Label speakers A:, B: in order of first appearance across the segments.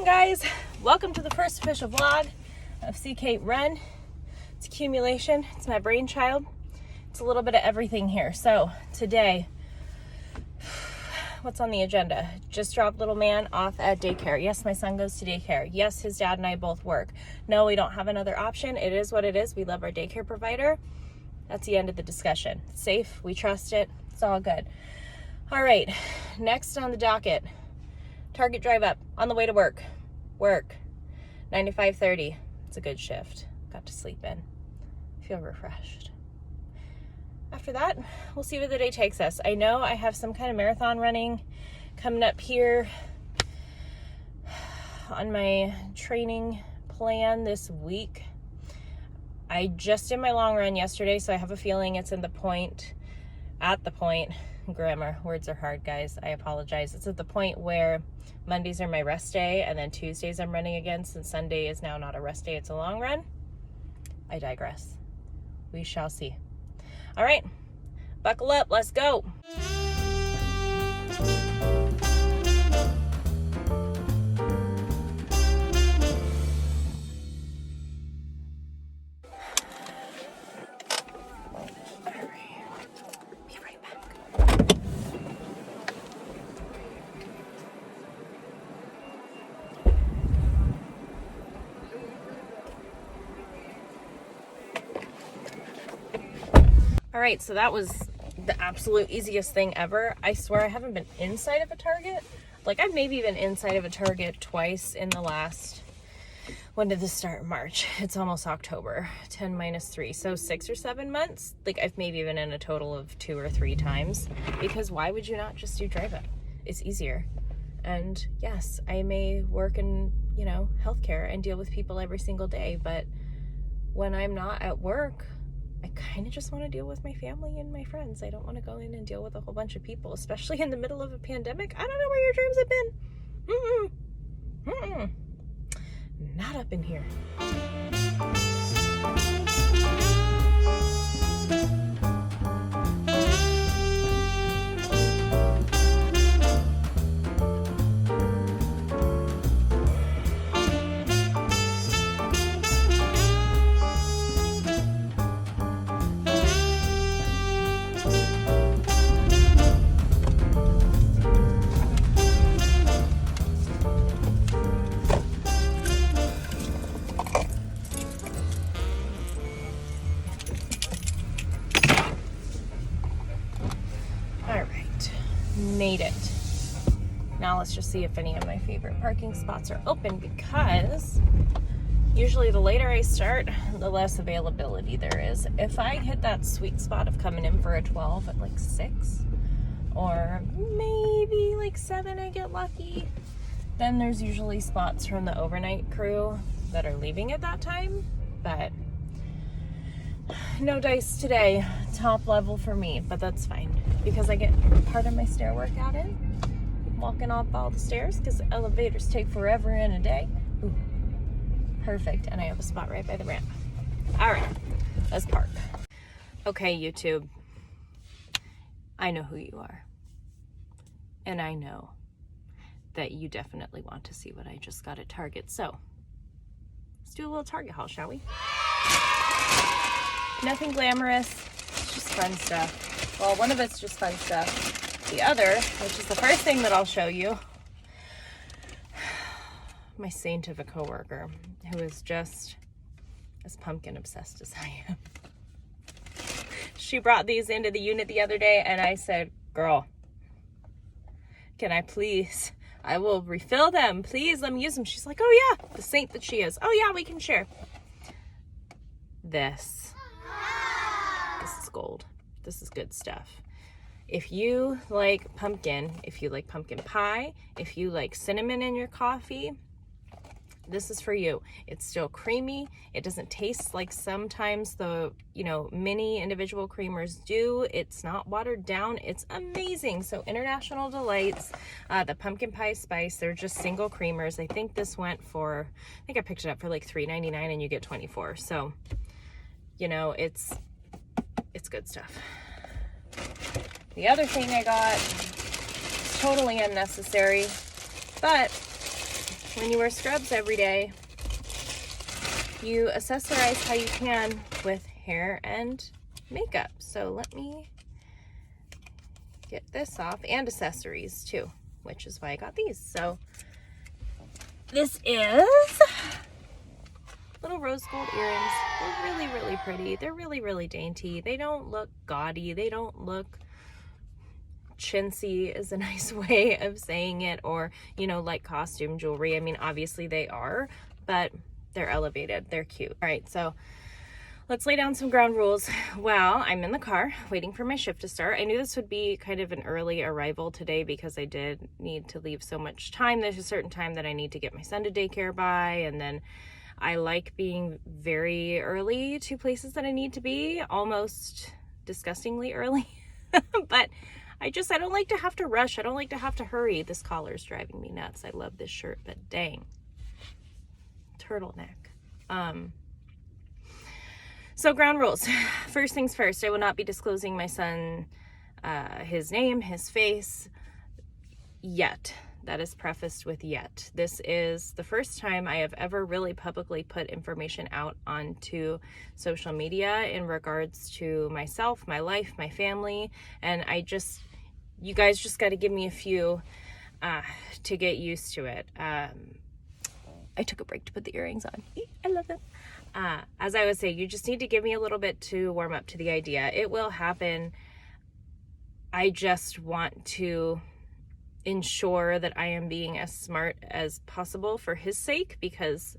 A: guys, welcome to the first official vlog of CK Run. It's accumulation, it's my brainchild. It's a little bit of everything here. So today, what's on the agenda? Just dropped little man off at daycare. Yes, my son goes to daycare. Yes, his dad and I both work. No, we don't have another option. It is what it is. We love our daycare provider. That's the end of the discussion. It's safe, we trust it, it's all good. All right, next on the docket, Target drive up on the way to work. 9 to 5:30. It's a good shift. Got to sleep in. Feel refreshed. After that, we'll see where the day takes us. I know I have some kind of marathon running coming up here on my training plan this week. I just did my long run yesterday, so I have a feeling it's at the point, grammar, words are hard, guys. I apologize. It's at the point where Mondays are my rest day, and then Tuesdays I'm running again, since Sunday is now not a rest day, it's a long run. I digress. We shall see. All right, buckle up, let's go. All right, so that was the absolute easiest thing ever. I swear I haven't been inside of a Target. Like, I've maybe been inside of a Target twice in the last, when did this start? March. It's almost October. 10 minus 3. So 6 or 7 months. Like, I've maybe been in a total of 2 or 3 times. Because why would you not just do drive up? It's easier. And yes, I may work in, healthcare and deal with people every single day. But when I'm not at work, I kind of just want to deal with my family and my friends. I don't want to go in and deal with a whole bunch of people, especially in the middle of a pandemic. I don't know where your dreams have been. Not up in here. Made it. Now let's just see if any of my favorite parking spots are open, because usually the later I start, the less availability there is. If I hit that sweet spot of coming in for a 12 at like 6 or maybe like 7, I get lucky, then there's usually spots from the overnight crew that are leaving at that time. But no dice today, top level for me, but that's fine because I get part of my stair workout in, walking up all the stairs, because elevators take forever in a day. Ooh, perfect, and I have a spot right by the ramp. All right, let's park. Okay, YouTube, I know who you are, and I know that you definitely want to see what I just got at Target, so let's do a little Target haul, shall we? Nothing glamorous, it's just fun stuff. Well, one of it's just fun stuff. The other, which is the first thing that I'll show you, my saint of a coworker who is just as pumpkin obsessed as I am. She brought these into the unit the other day, and I said, girl, can I please, I will refill them. Please let me use them. She's like, oh yeah, the saint that she is. Oh yeah, we can share. This is gold. This is good stuff. If you like pumpkin, if you like pumpkin pie, if you like cinnamon in your coffee, this is for you. It's still creamy. It doesn't taste like sometimes the, mini individual creamers do. It's not watered down. It's amazing. So International Delights, the pumpkin pie spice, they're just single creamers. I think this went for, I think I picked it up for like $3.99 and you get 24. So, it's good stuff. The other thing I got, totally unnecessary, but when you wear scrubs every day, you accessorize how you can with hair and makeup. So let me get this off, and accessories too, which is why I got these. So this is little rose gold earrings. They're really, really pretty. They're really, really dainty. They don't look gaudy. They don't look chintzy is a nice way of saying it, or, you know, like costume jewelry. I mean, obviously they are, but they're elevated. They're cute. All right, so let's lay down some ground rules. Well, I'm in the car waiting for my shift to start. I knew this would be kind of an early arrival today because I did need to leave so much time. There's a certain time that I need to get my son to daycare by, and then I like being very early to places that I need to be, almost disgustingly early. But I don't like to have to rush. I don't like to have to hurry. This collar's driving me nuts. I love this shirt, but dang. Turtleneck. So ground rules. First things first, I will not be disclosing my son, his name, his face, yet. That is prefaced with yet. This is the first time I have ever really publicly put information out onto social media in regards to myself, my life, my family, and you guys just got to give me a few to get used to it. I took a break to put the earrings on. I love them. As I would say, you just need to give me a little bit to warm up to the idea. It will happen. I just want to ensure that I am being as smart as possible for his sake, because,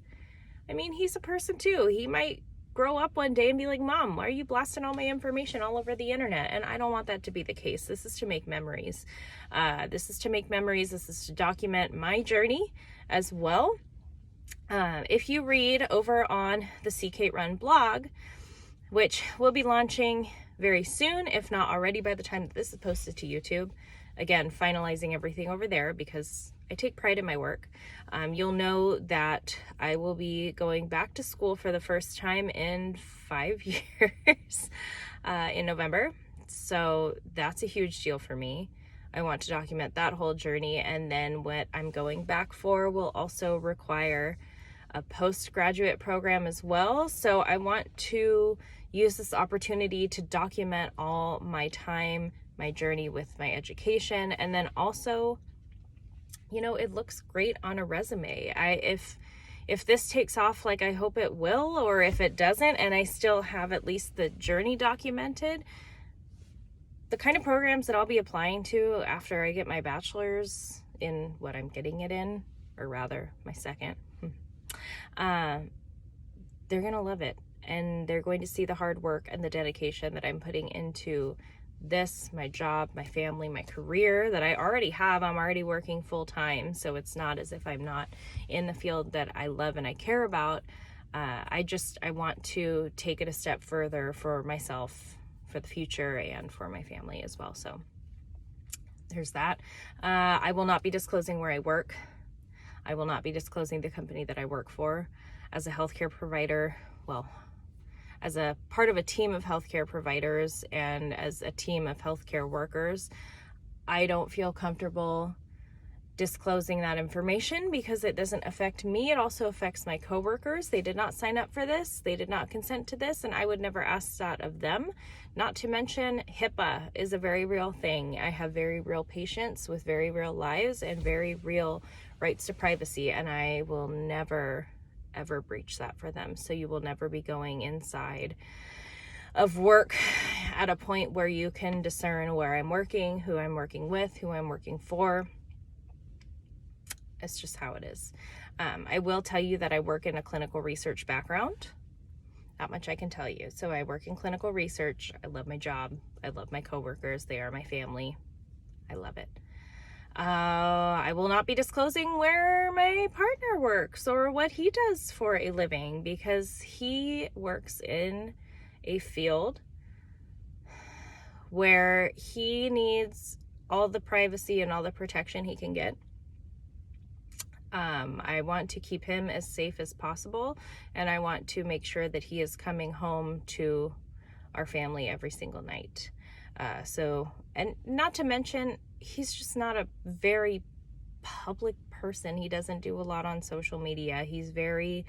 A: I mean, he's a person too. He might grow up one day and be like, Mom, why are you blasting all my information all over the internet? And I don't want that to be the case. This is to make memories. This is to document my journey as well. If you read over on the CK Run blog, which will be launching very soon, if not already by the time that this is posted to YouTube, again, finalizing everything over there because I take pride in my work. You'll know that I will be going back to school for the first time in 5 years in November. So that's a huge deal for me. I want to document that whole journey. And then what I'm going back for will also require a postgraduate program as well. So I want to use this opportunity to document all my time, my journey with my education, and then also, you know, it looks great on a resume. If this takes off like I hope it will, or if it doesn't and I still have at least the journey documented, the kind of programs that I'll be applying to after I get my bachelor's in what I'm getting it in, or rather my second, they're gonna love it, and they're going to see the hard work and the dedication that I'm putting into this, my job, my family, my career that I already have. I'm already working full time, so it's not as if I'm not in the field that I love and I care about. I want to take it a step further for myself, for the future, and for my family as well. So there's that. I will not be disclosing where I work. I will not be disclosing the company that I work for. As a healthcare provider, well, as a part of a team of healthcare providers and as a team of healthcare workers, I don't feel comfortable disclosing that information because it doesn't affect me. It also affects my coworkers. They did not sign up for this. They did not consent to this, and I would never ask that of them. Not to mention, HIPAA is a very real thing. I have very real patients with very real lives and very real rights to privacy, and I will never ever breach that for them. So you will never be going inside of work at a point where you can discern where I'm working, who I'm working with, who I'm working for. It's just how it is. I will tell you that I work in a clinical research background. That much I can tell you. So I work in clinical research. I love my job. I love my coworkers. They are my family. I love it. I will not be disclosing where my partner works or what he does for a living, because he works in a field where he needs all the privacy and all the protection he can get. I want to keep him as safe as possible, and I want to make sure that he is coming home to our family every single night. And not to mention, he's just not a very public person. He doesn't do a lot on social media. He's very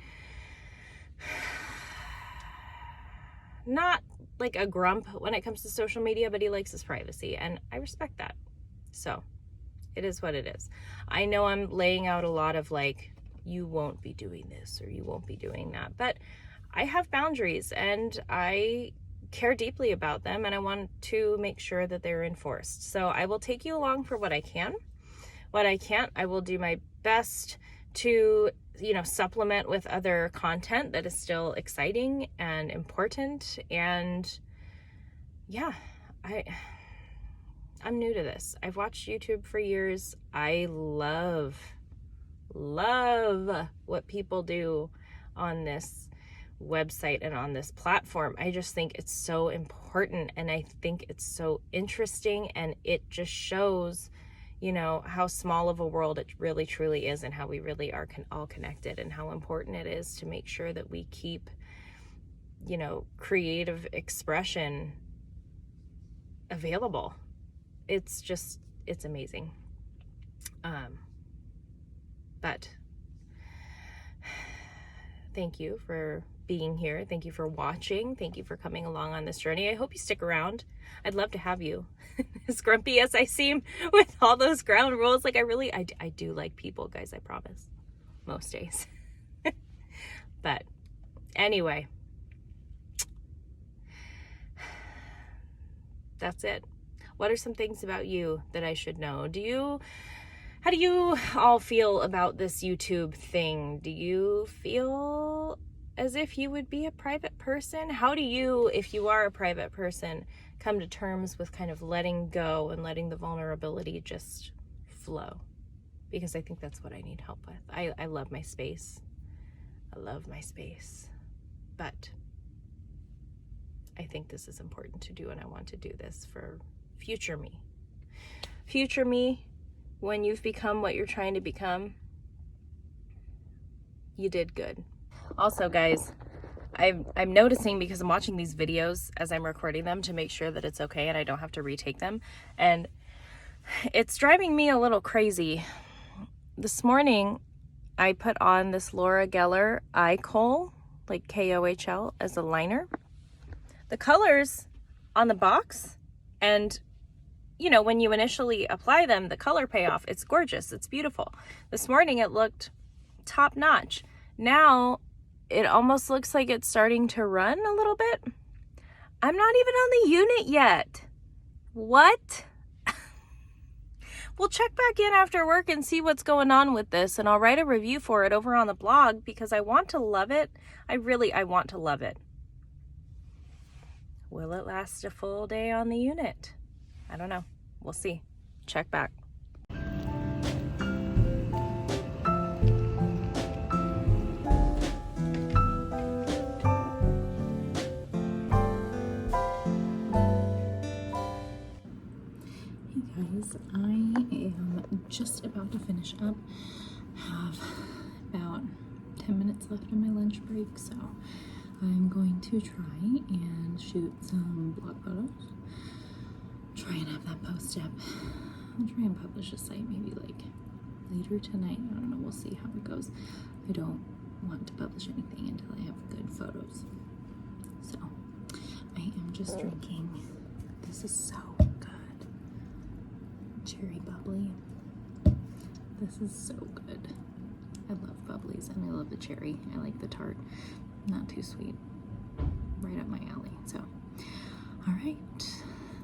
A: not like a grump when it comes to social media, but he likes his privacy, and I respect that. So it is what it is. I know I'm laying out a lot of like, you won't be doing this or you won't be doing that, but I have boundaries and I care deeply about them, and I want to make sure that they're enforced. So I will take you along for what I can. What I can't, I will do my best to, you know, supplement with other content that is still exciting and important. And yeah, I'm new to this. I've watched YouTube for years. I love what people do on this website and on this platform. I just think it's so important, and I think it's so interesting, and it just shows, you know, how small of a world it really truly is, and how we really are all connected, and how important it is to make sure that we keep, you know, creative expression available. It's just, it's amazing. But thank you for being here. Thank you for watching. Thank you for coming along on this journey. I hope you stick around. I'd love to have you. As grumpy as I seem with all those ground rules, like I do like people, guys, I promise. Most days. But anyway, that's it. What are some things about you that I should know? How do you all feel about this YouTube thing? Do you feel as if you would be a private person? How do you, if you are a private person, come to terms with kind of letting go and letting the vulnerability just flow? Because I think that's what I need help with. I love my space. I love my space. But I think this is important to do, and I want to do this for future me. Future me, when you've become what you're trying to become, you did good. Also, guys, I'm noticing, because I'm watching these videos as I'm recording them to make sure that it's okay and I don't have to retake them, and it's driving me a little crazy. This morning, I put on this Laura Geller eye kohl, like K-O-H-L, as a liner. The colors on the box, and you know, when you initially apply them, the color payoff, it's gorgeous, it's beautiful. This morning it looked top notch. Now it almost looks like it's starting to run a little bit. I'm not even on the unit yet. What? We'll check back in after work and see what's going on with this, and I'll write a review for it over on the blog, because I want to love it. I want to love it. Will it last a full day on the unit? I don't know. We'll see. Check back. Hey guys, I am just about to finish up. Have about 10 minutes left on my lunch break, so I'm going to try and shoot some blog photos. Try and have that post up. I'll try and publish a site maybe like later tonight. I don't know, we'll see how it goes. I don't want to publish anything until I have good photos. So I am just drinking. This is so good. Cherry bubbly. This is so good. I love bubblies, and I love the cherry. I like the tart. Not too sweet. Right up my alley. So, all right.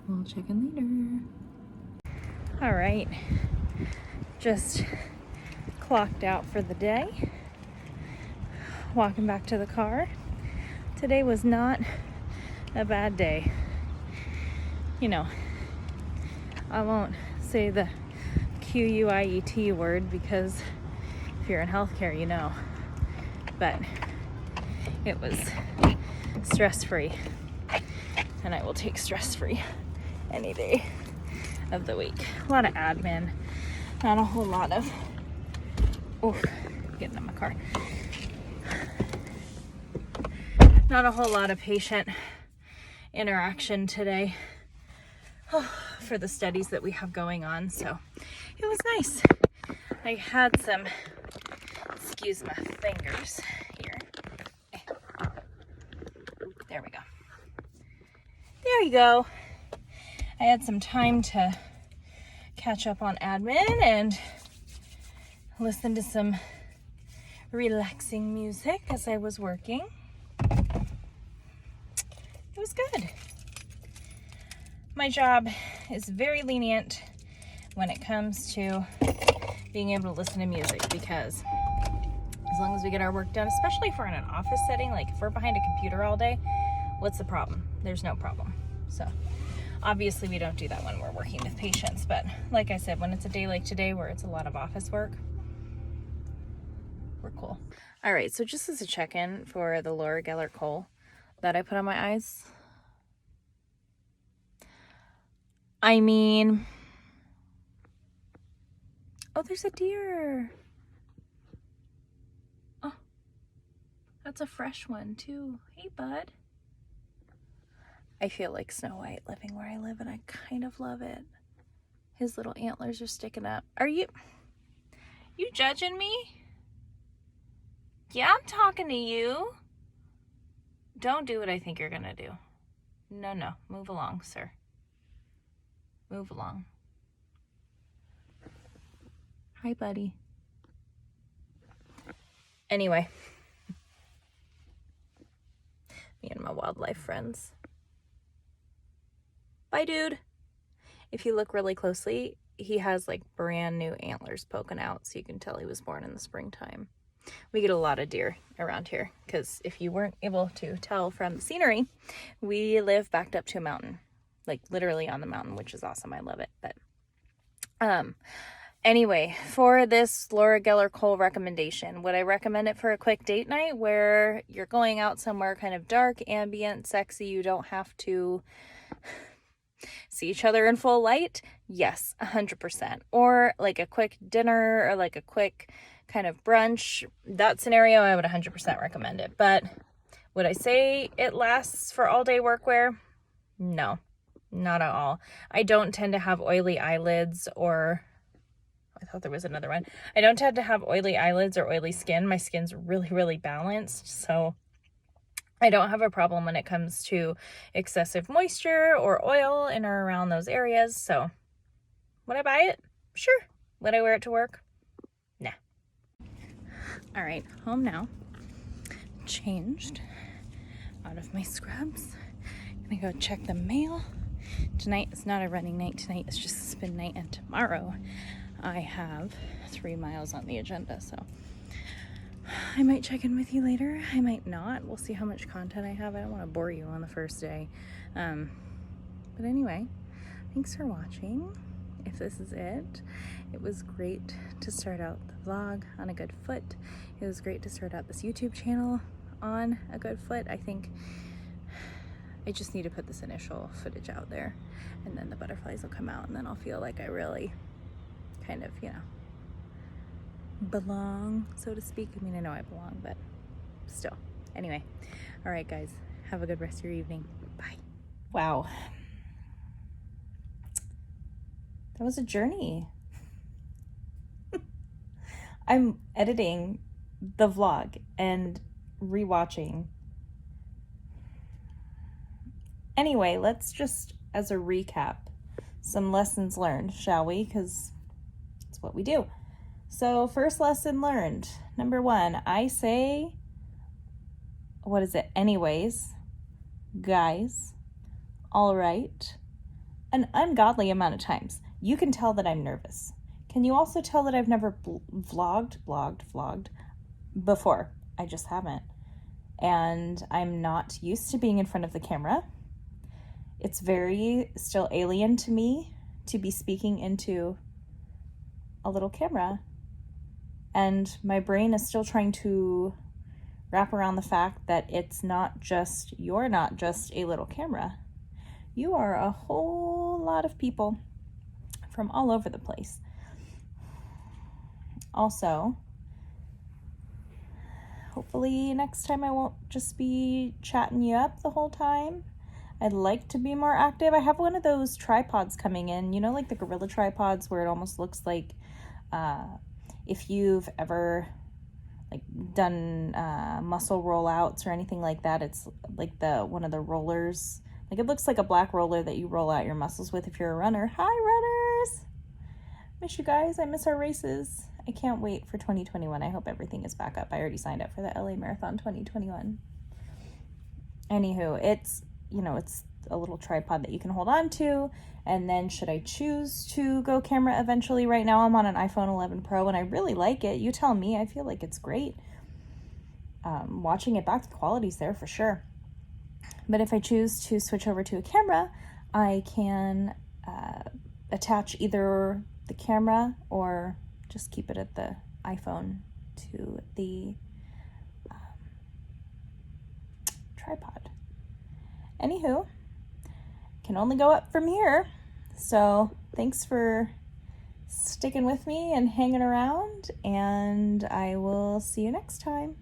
A: We'll check in later. All right. Just clocked out for the day. Walking back to the car. Today was not a bad day. You know, I won't say the QUIET word, because if you're in healthcare, you know. But it was stress-free, and I will take stress-free any day of the week. A lot of admin, not a whole lot of, getting in my car. Not a whole lot of patient interaction today for the studies that we have going on, so it was nice. I had some, excuse my fingers here. There we go. There you go. I had some time to catch up on admin and listen to some relaxing music as I was working. It was good. My job is very lenient when it comes to being able to listen to music, because as long as we get our work done, especially if we're in an office setting, like if we're behind a computer all day, what's the problem? There's no problem. So obviously we don't do that when we're working with patients, but like I said, when it's a day like today where it's a lot of office work, we're cool. All right, so just as a check-in for the Laura Geller Kohl that I put on my eyes, I mean, oh, there's a deer. Oh, that's a fresh one too. Hey, bud. I feel like Snow White living where I live, and I kind of love it. His little antlers are sticking up. Are you judging me? Yeah, I'm talking to you. Don't do what I think you're gonna do. No, move along, sir. Move along. Hi, buddy. Anyway, me and my wildlife friends. Bye, dude. If you look really closely, he has like brand new antlers poking out, so you can tell he was born in the springtime. We get a lot of deer around here because if you weren't able to tell from the scenery, we live backed up to a mountain, like literally on the mountain, which is awesome. I love it. But anyway, for this Laura Geller Kohl recommendation, would I recommend it for a quick date night where you're going out somewhere kind of dark, ambient, sexy? You don't have to see each other in full light? Yes, 100%. Or like a quick dinner or like a quick kind of brunch, that scenario, I would 100% recommend it. But would I say it lasts for all day workwear? No, not at all. I don't tend to have oily eyelids, or I thought there was another one. I don't tend to have oily eyelids or oily skin. My skin's really, really balanced. So I don't have a problem when it comes to excessive moisture or oil in or around those areas. So would I buy it? Sure. Would I wear it to work? Nah. All right, home now. Changed out of my scrubs. Gonna go check the mail. Tonight is not a running night. Tonight is just a spin night, and tomorrow I have 3 miles on the agenda, so I might check in with you later. I might not. We'll see how much content I have. I don't want to bore you on the first day. But anyway, thanks for watching. If this is it, it was great to start out the vlog on a good foot. It was great to start out this YouTube channel on a good foot. I think I just need to put this initial footage out there, and then the butterflies will come out, and then I'll feel like I really kind of, belong, so to speak. I mean, I know I belong, but still. Anyway, all right, guys, have a good rest of your evening. Bye. Wow. That was a journey. I'm editing the vlog and rewatching. Anyway, let's just, as a recap, some lessons learned, shall we? Because it's what we do. So first lesson learned, number 1, I say, what is it? Anyways, guys, all right, an ungodly amount of times. You can tell that I'm nervous. Can you also tell that I've never vlogged before? I just haven't. And I'm not used to being in front of the camera. It's very still alien to me to be speaking into a little camera. And my brain is still trying to wrap around the fact that you're not just a little camera. You are a whole lot of people from all over the place. Also, hopefully next time I won't just be chatting you up the whole time. I'd like to be more active. I have one of those tripods coming in, like the gorilla tripods where it almost looks like if you've ever like done muscle rollouts or anything like that, it's like one of the rollers. Like, it looks like a black roller that you roll out your muscles with if you're a runner. Hi, runners! Miss you guys. I miss our races. I can't wait for 2021. I hope everything is back up. I already signed up for the LA Marathon 2021. Anywho, it's, you know, it's a little tripod that you can hold on to. And then should I choose to go camera eventually, right now I'm on an iPhone 11 Pro and I really like it. You tell me. I feel like it's great. Watching it back, the quality's there for sure. But if I choose to switch over to a camera, I can attach either the camera or just keep it at the iPhone to the tripod. Anywho, can only go up from here. So thanks for sticking with me and hanging around, and I will see you next time.